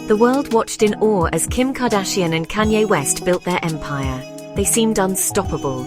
The world watched in awe as Kim Kardashian and Kanye West built their empire. They seemed unstoppable.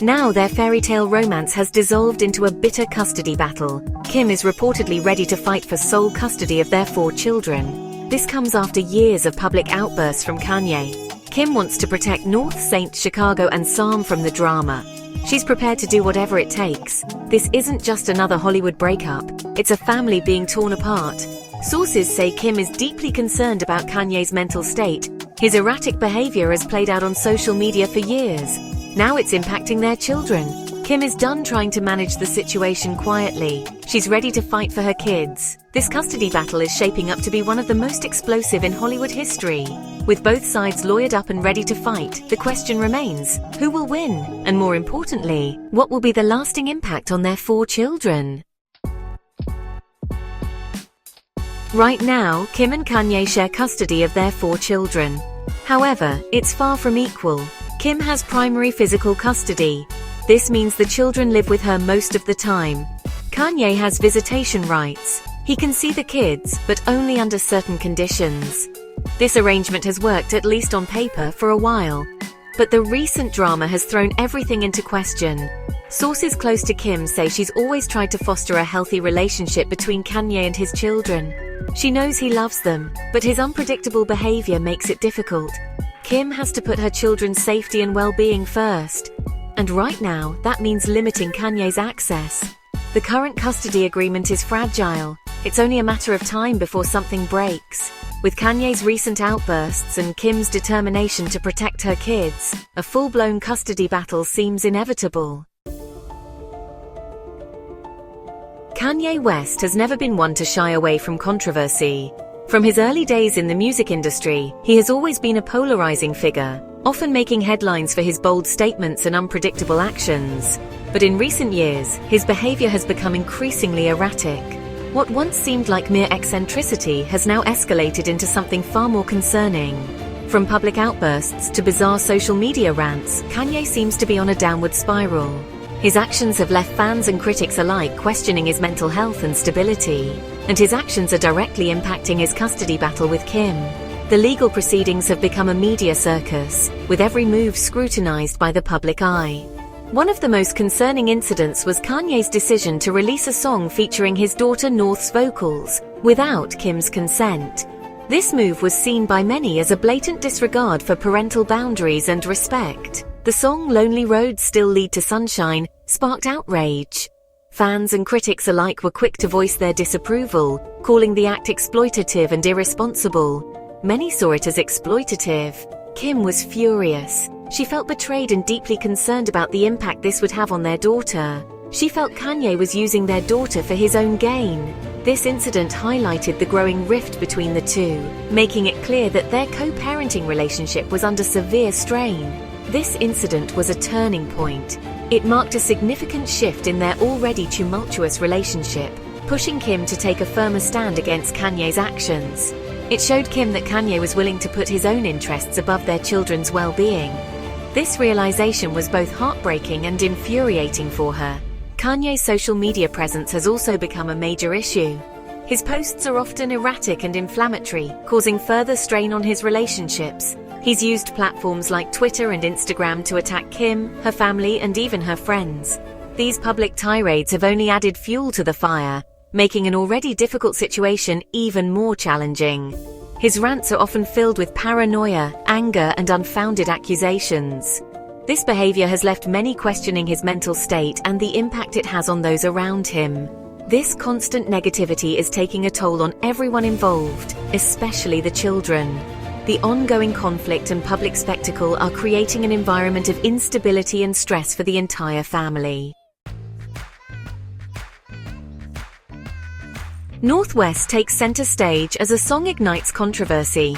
Now their fairy tale romance has dissolved into a bitter custody battle. Kim is reportedly ready to fight for sole custody of their 4 children. This comes after years of public outbursts from Kanye. Kim wants to protect North St. Chicago and Psalm from the drama. She's prepared to do whatever it takes. This isn't just another Hollywood breakup, it's a family being torn apart. Sources say Kim is deeply concerned about Kanye's mental state. His erratic behavior has played out on social media for years. Now it's impacting their children. Kim is done trying to manage the situation quietly. She's ready to fight for her kids. This custody battle is shaping up to be one of the most explosive in Hollywood history. With both sides lawyered up and ready to fight, the question remains, who will win? And more importantly, what will be the lasting impact on their 4 children? Right now, Kim and Kanye share custody of their 4 children. However, it's far from equal. Kim has primary physical custody. This means the children live with her most of the time. Kanye has visitation rights. He can see the kids, but only under certain conditions. This arrangement has worked, at least on paper, for a while. But the recent drama has thrown everything into question. Sources close to Kim say she's always tried to foster a healthy relationship between Kanye and his children. She knows he loves them, but his unpredictable behavior makes it difficult. Kim has to put her children's safety and well-being first. And right now, that means limiting Kanye's access. The current custody agreement is fragile. It's only a matter of time before something breaks. With Kanye's recent outbursts and Kim's determination to protect her kids, a full-blown custody battle seems inevitable. Kanye West has never been one to shy away from controversy. From his early days in the music industry, he has always been a polarizing figure, often making headlines for his bold statements and unpredictable actions. But in recent years, his behavior has become increasingly erratic. What once seemed like mere eccentricity has now escalated into something far more concerning. From public outbursts to bizarre social media rants, Kanye seems to be on a downward spiral. His actions have left fans and critics alike questioning his mental health and stability, and his actions are directly impacting his custody battle with Kim. The legal proceedings have become a media circus, with every move scrutinized by the public eye. One of the most concerning incidents was Kanye's decision to release a song featuring his daughter North's vocals, without Kim's consent. This move was seen by many as a blatant disregard for parental boundaries and respect. The song Lonely Roads Still Lead to Sunshine sparked outrage. Fans and critics alike were quick to voice their disapproval, calling the act exploitative and irresponsible. Many saw it as exploitative. Kim was furious. She felt betrayed and deeply concerned about the impact this would have on their daughter. She felt Kanye was using their daughter for his own gain. This incident highlighted the growing rift between the two, making it clear that their co-parenting relationship was under severe strain. This incident was a turning point. It marked a significant shift in their already tumultuous relationship, pushing Kim to take a firmer stand against Kanye's actions. It showed Kim that Kanye was willing to put his own interests above their children's well-being. This realization was both heartbreaking and infuriating for her. Kanye's social media presence has also become a major issue. His posts are often erratic and inflammatory, causing further strain on his relationships. He's used platforms like Twitter and Instagram to attack Kim, her family, and even her friends. These public tirades have only added fuel to the fire, making an already difficult situation even more challenging. His rants are often filled with paranoia, anger, and unfounded accusations. This behavior has left many questioning his mental state and the impact it has on those around him. This constant negativity is taking a toll on everyone involved, especially the children. The ongoing conflict and public spectacle are creating an environment of instability and stress for the entire family. North West takes center stage as a song ignites controversy.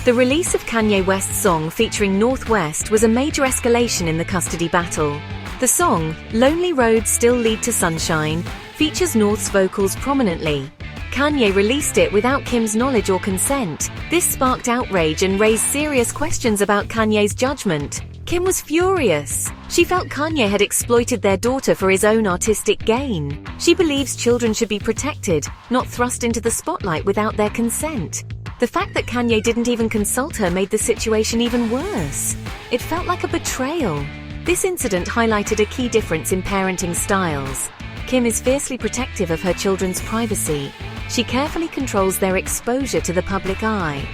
The release of Kanye West's song featuring North West was a major escalation in the custody battle. The song, Lonely Roads Still Lead to Sunshine, features North's vocals prominently. Kanye released it without Kim's knowledge or consent. This sparked outrage and raised serious questions about Kanye's judgment. Kim was furious. She felt Kanye had exploited their daughter for his own artistic gain. She believes children should be protected, not thrust into the spotlight without their consent. The fact that Kanye didn't even consult her made the situation even worse. It felt like a betrayal. This incident highlighted a key difference in parenting styles. Kim is fiercely protective of her children's privacy. She carefully controls their exposure to the public eye.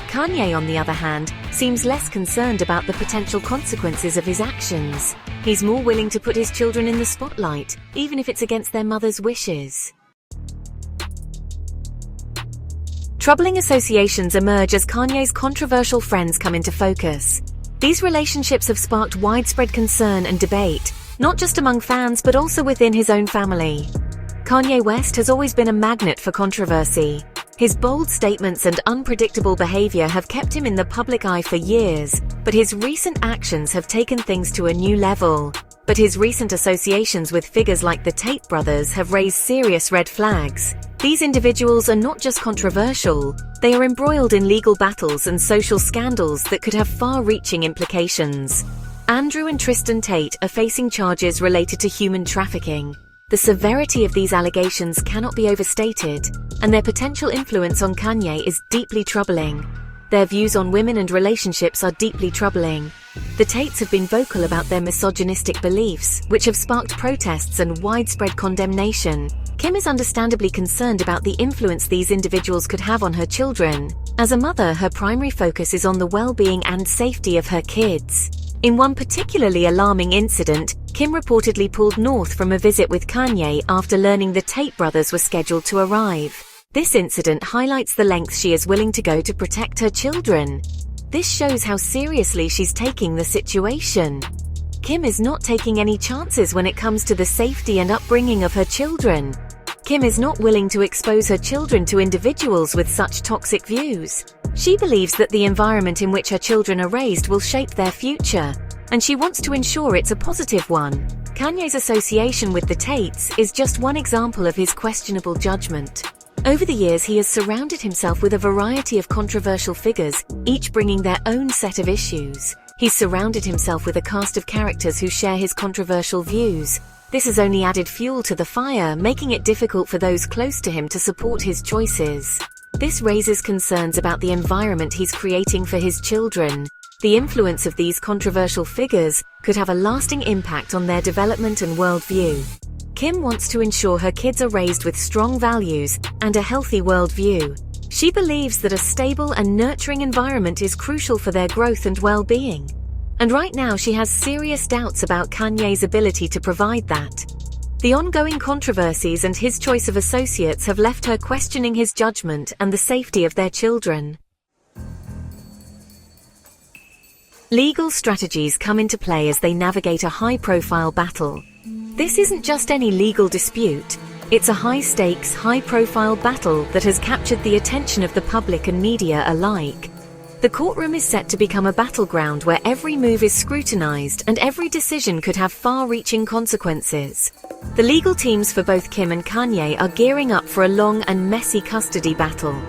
Kanye, on the other hand, seems less concerned about the potential consequences of his actions. He's more willing to put his children in the spotlight, even if it's against their mother's wishes. Troubling associations emerge as Kanye's controversial friends come into focus. These relationships have sparked widespread concern and debate, not just among fans but also within his own family. Kanye West has always been a magnet for controversy. His bold statements and unpredictable behavior have kept him in the public eye for years, but his recent actions have taken things to a new level. But his recent associations with figures like the Tate brothers have raised serious red flags. These individuals are not just controversial, they are embroiled in legal battles and social scandals that could have far-reaching implications. Andrew and Tristan Tate are facing charges related to human trafficking. The severity of these allegations cannot be overstated, and their potential influence on Kanye is deeply troubling. Their views on women and relationships are deeply troubling. The Tates have been vocal about their misogynistic beliefs, which have sparked protests and widespread condemnation. Kim is understandably concerned about the influence these individuals could have on her children. As a mother, her primary focus is on the well-being and safety of her kids. In one particularly alarming incident, Kim reportedly pulled north from a visit with Kanye after learning the Tate brothers were scheduled to arrive. This incident highlights the lengths she is willing to go to protect her children. This shows how seriously she's taking the situation. Kim is not taking any chances when it comes to the safety and upbringing of her children. Kim is not willing to expose her children to individuals with such toxic views. She believes that the environment in which her children are raised will shape their future, and she wants to ensure it's a positive one. Kanye's association with the Tates is just one example of his questionable judgment. Over the years, he has surrounded himself with a variety of controversial figures, each bringing their own set of issues. He's surrounded himself with a cast of characters who share his controversial views. This has only added fuel to the fire, making it difficult for those close to him to support his choices. This raises concerns about the environment he's creating for his children. The influence of these controversial figures could have a lasting impact on their development and worldview. Kim wants to ensure her kids are raised with strong values and a healthy worldview. She believes that a stable and nurturing environment is crucial for their growth and well-being. And right now she has serious doubts about Kanye's ability to provide that. The ongoing controversies and his choice of associates have left her questioning his judgment and the safety of their children. Legal strategies come into play as they navigate a high-profile battle. This isn't just any legal dispute. It's a high-stakes, high-profile battle that has captured the attention of the public and media alike. The courtroom is set to become a battleground where every move is scrutinized and every decision could have far-reaching consequences. The legal teams for both Kim and Kanye are gearing up for a long and messy custody battle.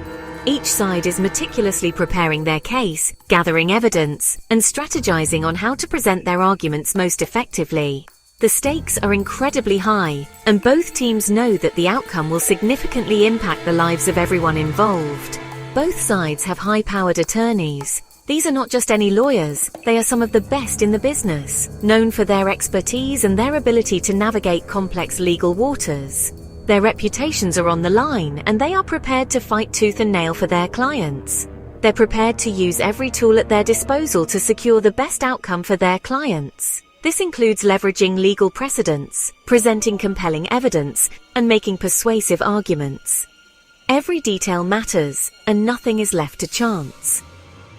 Each side is meticulously preparing their case, gathering evidence, and strategizing on how to present their arguments most effectively. The stakes are incredibly high, and both teams know that the outcome will significantly impact the lives of everyone involved. Both sides have high-powered attorneys. These are not just any lawyers, they are some of the best in the business, known for their expertise and their ability to navigate complex legal waters. Their reputations are on the line, and they are prepared to fight tooth and nail for their clients. They're prepared to use every tool at their disposal to secure the best outcome for their clients. This includes leveraging legal precedents, presenting compelling evidence, and making persuasive arguments. Every detail matters, and nothing is left to chance.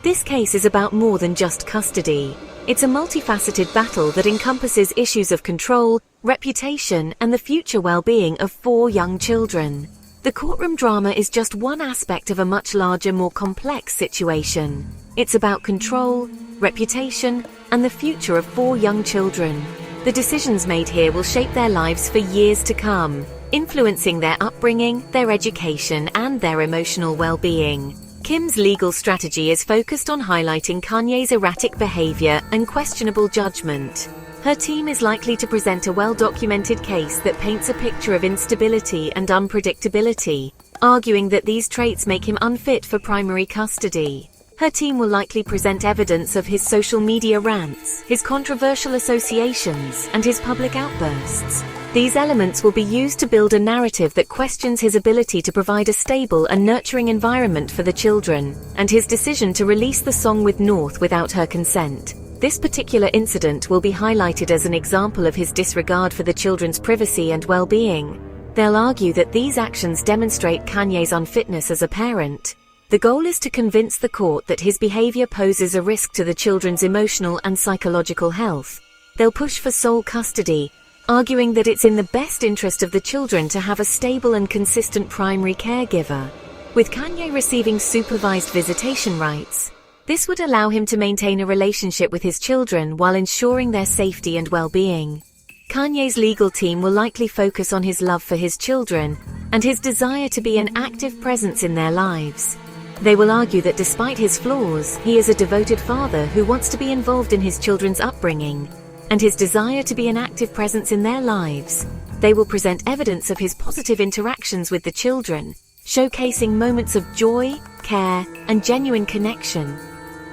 This case is about more than just custody. It's a multifaceted battle that encompasses issues of control, reputation, and the future well-being of 4 young children. The courtroom drama is just one aspect of a much larger, more complex situation. It's about control, reputation, and the future of 4 young children. The decisions made here will shape their lives for years to come, influencing their upbringing, their education, and their emotional well-being. Kim's legal strategy is focused on highlighting Kanye's erratic behavior and questionable judgment. Her team is likely to present a well-documented case that paints a picture of instability and unpredictability, arguing that these traits make him unfit for primary custody. Her team will likely present evidence of his social media rants, his controversial associations, and his public outbursts. These elements will be used to build a narrative that questions his ability to provide a stable and nurturing environment for the children, and his decision to release the song with North without her consent. This particular incident will be highlighted as an example of his disregard for the children's privacy and well-being. They'll argue that these actions demonstrate Kanye's unfitness as a parent. The goal is to convince the court that his behavior poses a risk to the children's emotional and psychological health. They'll push for sole custody, arguing that it's in the best interest of the children to have a stable and consistent primary caregiver. With Kanye receiving supervised visitation rights, this would allow him to maintain a relationship with his children while ensuring their safety and well-being. Kanye's legal team will likely focus on his love for his children and his desire to be an active presence in their lives. They will argue that despite his flaws, he is a devoted father who wants to be involved in his children's upbringing, and his desire to be an active presence in their lives. They will present evidence of his positive interactions with the children, showcasing moments of joy, care, and genuine connection.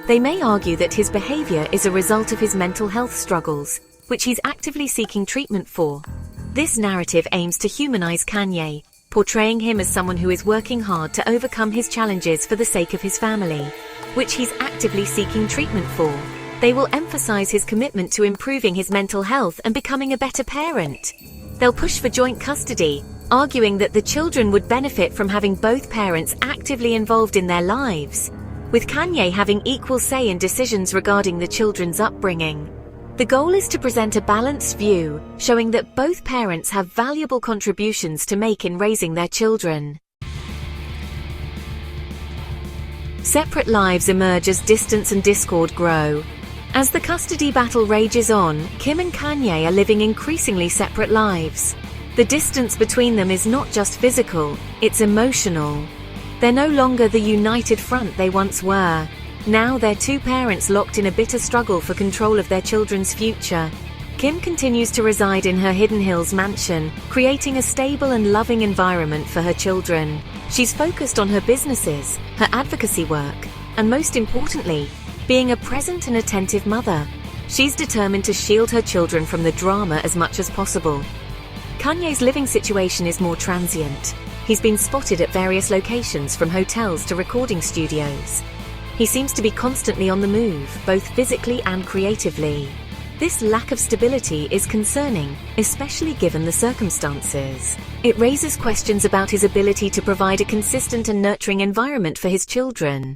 They may argue that his behavior is a result of his mental health struggles, which he's actively seeking treatment for. This narrative aims to humanize Kanye, portraying him as someone who is working hard to overcome his challenges for the sake of his family, which he's actively seeking treatment for. They will emphasize his commitment to improving his mental health and becoming a better parent. They'll push for joint custody, arguing that the children would benefit from having both parents actively involved in their lives, with Kanye having equal say in decisions regarding the children's upbringing. The goal is to present a balanced view, showing that both parents have valuable contributions to make in raising their children. Separate lives emerge as distance and discord grow. As the custody battle rages on, Kim and Kanye are living increasingly separate lives. The distance between them is not just physical, it's emotional. They're no longer the united front they once were. Now they're two parents locked in a bitter struggle for control of their children's future. Kim continues to reside in her Hidden Hills mansion, creating a stable and loving environment for her children. She's focused on her businesses, her advocacy work, and most importantly, being a present and attentive mother. She's determined to shield her children from the drama as much as possible. Kanye's living situation is more transient. He's been spotted at various locations, from hotels to recording studios. He seems to be constantly on the move, both physically and creatively. This lack of stability is concerning, especially given the circumstances. It raises questions about his ability to provide a consistent and nurturing environment for his children.